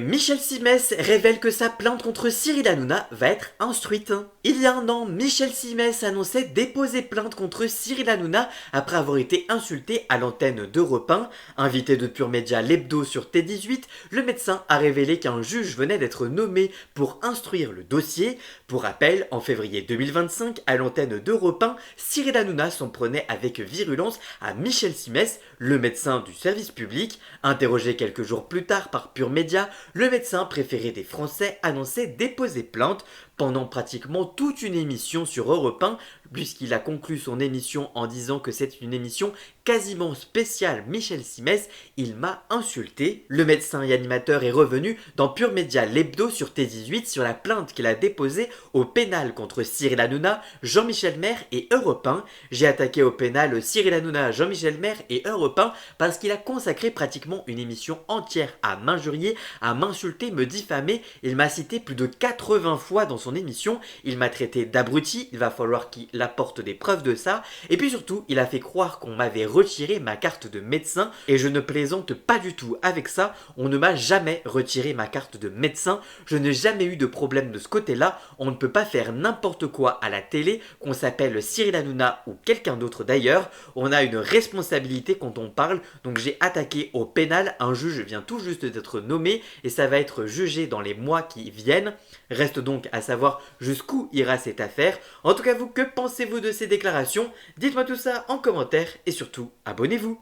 Michel Simès révèle que sa plainte contre Cyril Hanouna va être instruite. Il y a un an, Michel Simès annonçait déposer plainte contre Cyril Hanouna après avoir été insulté à l'antenne d'Europe 1. Invité de Pure Média l'hebdo sur T18, le médecin a révélé qu'un juge venait d'être nommé pour instruire le dossier. Pour rappel, en février 2025, à l'antenne d'Europe 1, Cyril Hanouna s'en prenait avec virulence à Michel Simès, le médecin du service public. Interrogé quelques jours plus tard par Pure Média, le médecin préféré des Français annonçait déposer plainte pendant pratiquement toute une émission sur Europe 1, puisqu'il a conclu son émission en disant que c'est une émission quasiment spéciale Michel Simès, il m'a insulté. Le médecin et animateur est revenu dans Pure Média l'hebdo sur T18 sur la plainte qu'il a déposée au pénal contre Cyril Hanouna, Jean-Michel Maire et Europe 1. J'ai attaqué au pénal Cyril Hanouna, Jean-Michel Maire et Europe 1 parce qu'il a consacré pratiquement une émission entière à m'injurier, à m'insulter, me diffamer. Il m'a cité plus de 80 fois dans son émission. Il m'a traité d'abruti, il va falloir qu'il apporte des preuves de ça. Et puis surtout, il a fait croire qu'on m'avait retiré ma carte de médecin. Et je ne plaisante pas du tout avec ça. On ne m'a jamais retiré ma carte de médecin. Je n'ai jamais eu de problème de ce côté-là. On ne peut pas faire n'importe quoi à la télé, qu'on s'appelle Cyril Hanouna ou quelqu'un d'autre d'ailleurs. On a une responsabilité quand on parle. Donc j'ai attaqué au pénal. Un juge vient tout juste d'être nommé et ça va être jugé dans les mois qui viennent. Reste donc à savoir jusqu'où ira cette affaire. En tout cas, vous, que pensez-vous de ces déclarations? Dites-moi tout ça en commentaire et surtout, abonnez-vous.